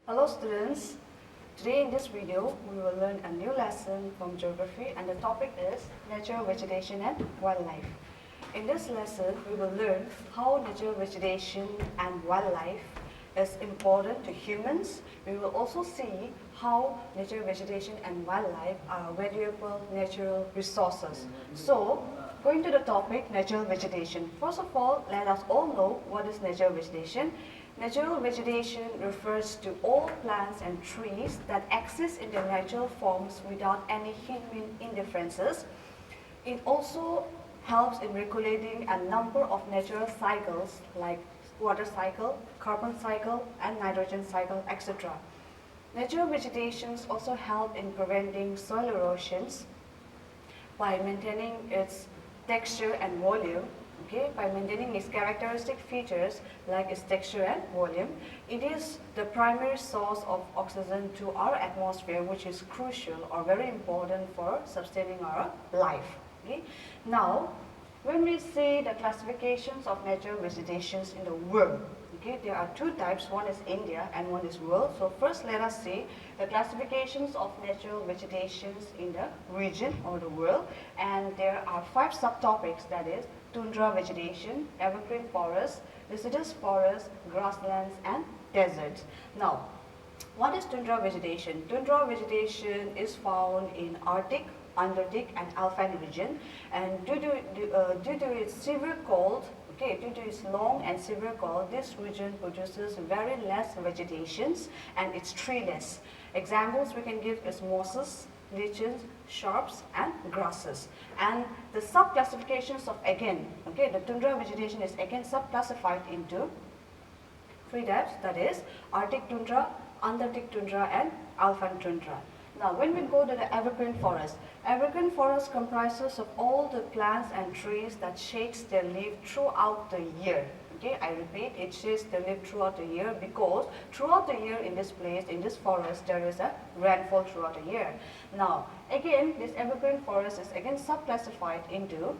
Hello students, today in this video we will learn a new lesson from geography and the topic is nature, vegetation and wildlife. In this lesson we will learn how nature, vegetation and wildlife is important to humans. We will also see how nature, vegetation and wildlife are valuable natural resources. So, going to the topic natural vegetation. First of all, let us all know what is natural vegetation. Natural vegetation refers to all plants and trees that exist in their natural forms without any human interferences. It also helps in regulating a number of natural cycles like water cycle, carbon cycle, and nitrogen cycle, etc. Natural vegetations also help in preventing soil erosions by maintaining its texture and volume. By maintaining its characteristic features like its texture and volume, it is the primary source of oxygen to our atmosphere, which is crucial or very important for sustaining our life. Now, when we see the classifications of natural vegetations in the world, there are two types, one is India and one is world. So first let us see the classifications of natural vegetations in the region or the world, and there are 5 subtopics, that is tundra vegetation, evergreen forest, deciduous forest, grasslands and deserts. Now, what is tundra vegetation? Tundra vegetation is found in Arctic, Antarctic and Alpine region, and due to its severe cold, due to its long and severe cold, this region produces very less vegetations and it's treeless. Examples we can give is mosses, lichens, shrubs and grasses. And the sub-classifications of the tundra vegetation is again sub-classified into 3 types, that is Arctic tundra, Antarctic tundra and Alpine tundra. Now, when we go to the evergreen forest comprises of all the plants and trees that shades their leaf throughout the year. I repeat, it shades their leaf throughout the year because throughout the year in this place, in this forest, there is a rainfall throughout the year. Now, again, this evergreen forest is again sub-classified into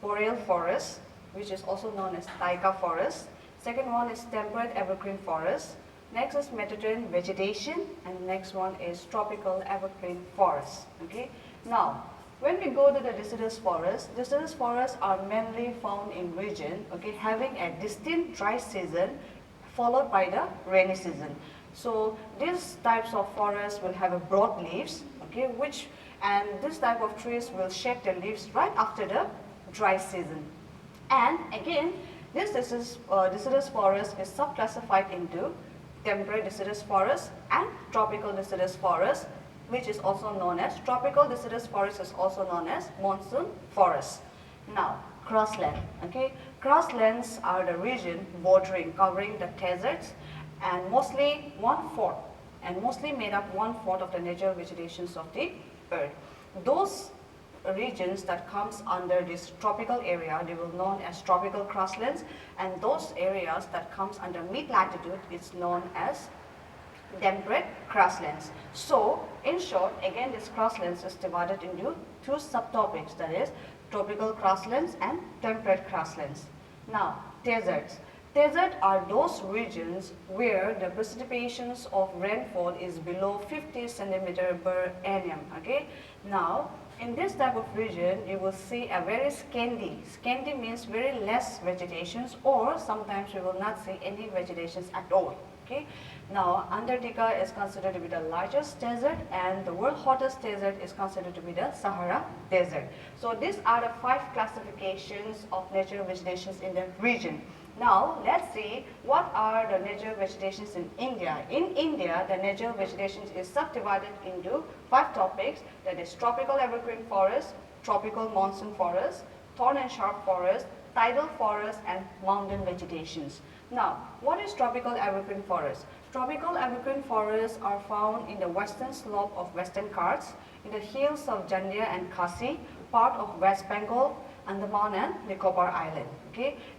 boreal forest, which is also known as taiga forest. Second one is temperate evergreen forest. Next is Mediterranean vegetation, and next one is tropical evergreen forest. Now, when we go to the deciduous forests are mainly found in region, having a distinct dry season followed by the rainy season. So these types of forests will have a broad leaves, and this type of trees will shed their leaves right after the dry season. And again, this deciduous forest is sub-classified into temperate deciduous forest and tropical deciduous forest, which is also known as tropical deciduous forest is also known as monsoon forest. Now, grassland. Grasslands are the region covering the deserts and mostly made up 1/4 of the natural vegetations of the earth. Those regions that comes under this tropical area, they will known as tropical grasslands, and those areas that comes under mid-latitude is known as temperate grasslands. So, in short, again this grasslands is divided into 2 subtopics, that is tropical grasslands and temperate grasslands. Now, deserts. Deserts are those regions where the precipitations of rainfall is below 50 cm per annum. Now, in this type of region, you will see a very scanty. Scanty means very less vegetations, or sometimes you will not see any vegetations at all. Now, Antarctica is considered to be the largest desert, and the world hottest desert is considered to be the Sahara Desert. So these are the 5 classifications of natural vegetations in the region. Now, let's see what are the natural vegetations in India. In India, the natural vegetation is subdivided into 5 topics, that is tropical evergreen forest, tropical monsoon forest, thorn and shrub forest, tidal forest and mountain vegetations. Now, what is tropical evergreen forest? Tropical evergreen forests are found in the western slope of Western Ghats, in the hills of Jandia and Khasi, part of West Bengal, Andaman and Nicobar Island.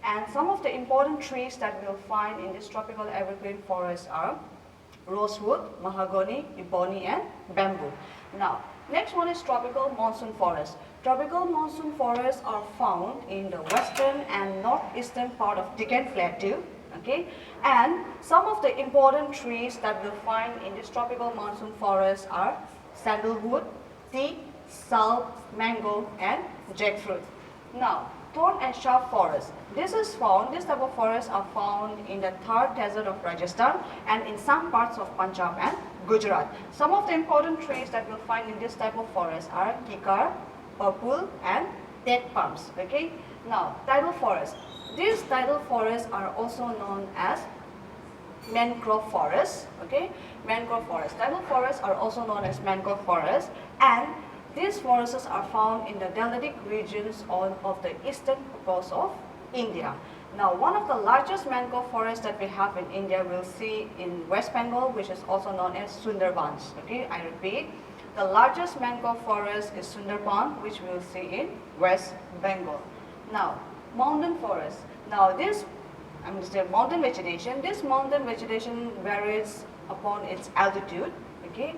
And some of the important trees that we'll find in this tropical evergreen forest are rosewood, mahogany, ebony and bamboo. Now, next one is tropical monsoon forest. Tropical monsoon forests are found in the western and northeastern part of Deccan Plateau, Okay, and some of the important trees that we'll find in this tropical monsoon forest are sandalwood, teak, sal, mango, and jackfruit. Now, thorn and shrub forest. This type of forests are found in the Thar desert of Rajasthan and in some parts of Punjab and Gujarat. Some of the important trees that we'll find in this type of forest are kikar, purple, and date palms. Okay. Now, tidal forest. These tidal forests are also known as mangrove forests. Okay, mangrove forests. Tidal forests are also known as mangrove forests, and these forests are found in the deltaic regions of the eastern coast of India. Now, one of the largest mangrove forests that we have in India we'll see in West Bengal, which is also known as Sundarbans. Okay, I repeat, the largest mangrove forest is Sundarban, which we will see in West Bengal. Now, mountain forest. Now, mountain vegetation. This mountain vegetation varies upon its altitude. Okay,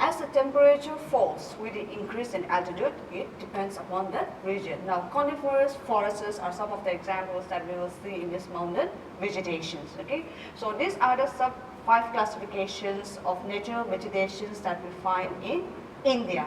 as the temperature falls with the increase in altitude, it depends upon the region. Now, coniferous forests are some of the examples that we will see in this mountain vegetations. Okay, so these are the sub 5 classifications of natural vegetations that we find in India.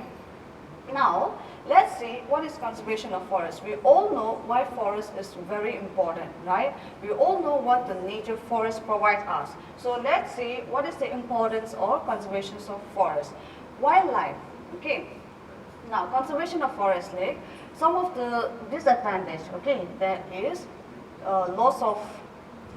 Now, let's see what is conservation of forest. We all know why forest is very important, right? We all know what the nature forest provides us. So let's see what is the importance or conservation of forest. Wildlife, okay. Now, conservation of forest, like some of the disadvantage, okay, that is loss of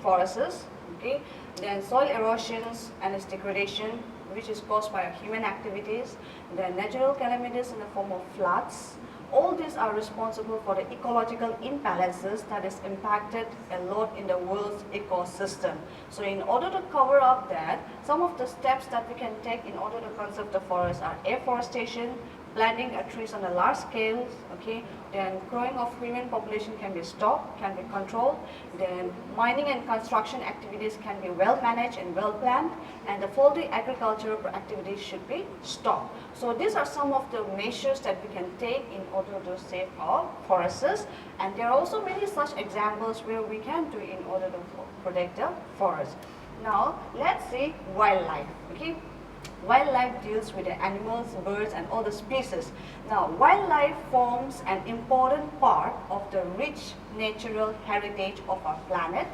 forests, okay, then soil erosions and its degradation, which is caused by human activities, then natural calamities in the form of floods. All these are responsible for the ecological imbalances that is impacted a lot in the world's ecosystem. So in order to cover up that, some of the steps that we can take in order to conserve the forest are afforestation, planting trees on a large scale, okay, then growing of human population can be stopped, can be controlled, then mining and construction activities can be well managed and well planned, and the faulty agricultural activities should be stopped. So these are some of the measures that we can take in order to save our forests, and there are also many such examples where we can do in order to protect the forest. Now let's see wildlife, okay. Wildlife deals with the animals, birds, and all the species. Now, wildlife forms an important part of the rich natural heritage of our planet.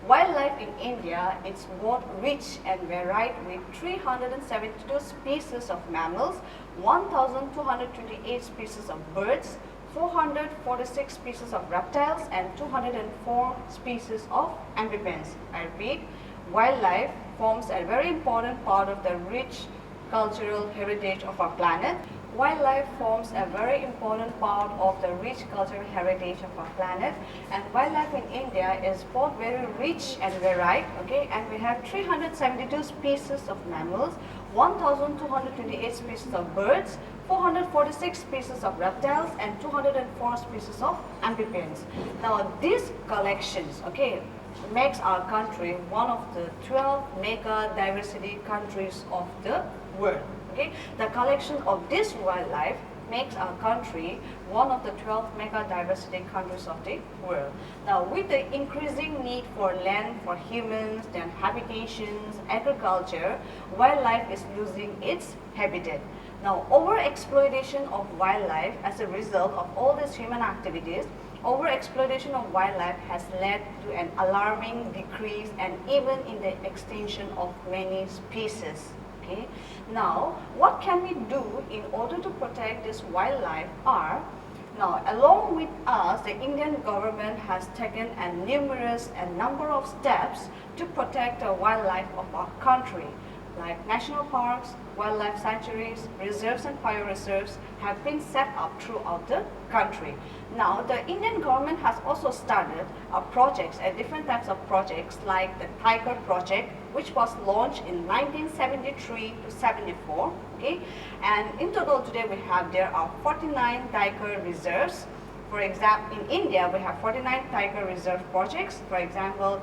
Wildlife in India is both rich and varied with 372 species of mammals, 1,228 species of birds, 446 species of reptiles, and 204 species of amphibians. I repeat, wildlife forms a very important part of the rich cultural heritage of our planet. Wildlife forms a very important part of the rich cultural heritage of our planet, and wildlife in India is both very rich and varied, okay, and we have 372 species of mammals, 1,228 species of birds, 446 species of reptiles, and 204 species of amphibians. Now these collections, okay, makes our country one of the 12 mega diversity countries of the world. Okay, the collection of this wildlife makes our country one of the 12 mega diversity countries of the world. Now, with the increasing need for land for humans, then habitations, agriculture, wildlife is losing its habitat. Now, overexploitation of wildlife as a result of all these human activities, overexploitation of wildlife has led to an alarming decrease and even in the extinction of many species. Okay. Now, what can we do in order to protect this wildlife are, now along with us, the Indian government has taken a numerous number of steps to protect the wildlife of our country. Like national parks, wildlife sanctuaries, reserves and bioreserves have been set up throughout the country. Now, the Indian government has also started projects, different types of projects like the Tiger Project, which was launched in 1973 to 74. Okay, and in total today there are 49 tiger reserves. For example, in India we have 49 tiger reserve projects. For example,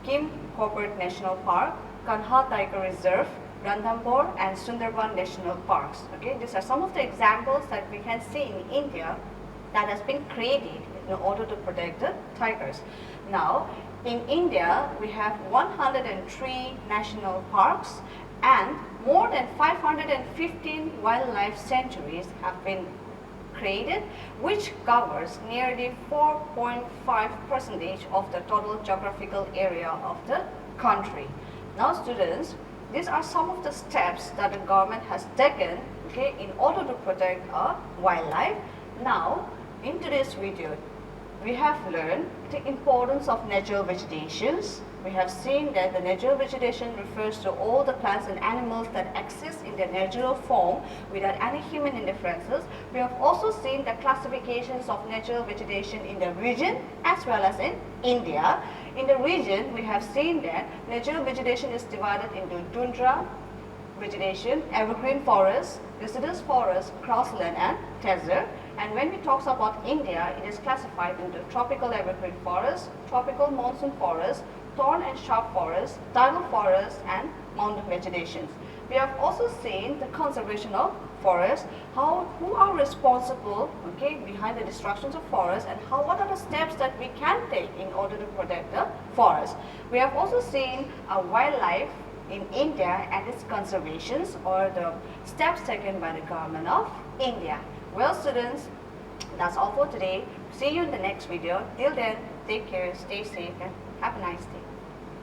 Kim Corbett National Park, Kanha Tiger Reserve, Ranthambore, and Sundarban National Parks. Okay, these are some of the examples that we can see in India that has been created in order to protect the tigers. Now, In India, we have 103 national parks and more than 515 wildlife sanctuaries have been created, which covers nearly 4.5% of the total geographical area of the country. Now students, these are some of the steps that the government has taken, okay, in order to protect our wildlife. Now, in today's video, we have learned the importance of natural vegetations. We have seen that the natural vegetation refers to all the plants and animals that exist in their natural form without any human interferences. We have also seen the classifications of natural vegetation in the region as well as in India. In the region, we have seen that natural vegetation is divided into Tundra Vegetation, Evergreen Forest, Deciduous Forest, Grassland and Desert. And when we talk about India, it is classified into Tropical Evergreen Forest, Tropical Monsoon Forest, Thorn and Shrub Forest, Tidal Forest and Mountain Vegetations. We have also seen the conservation of forests, who are responsible, okay, behind the destructions of forests, and what are the steps that we can take in order to protect the forest. We have also seen wildlife in India and its conservations, or the steps taken by the government of India. Well students, that's all for today. See you in the next video. Till then, take care, stay safe and have a nice day.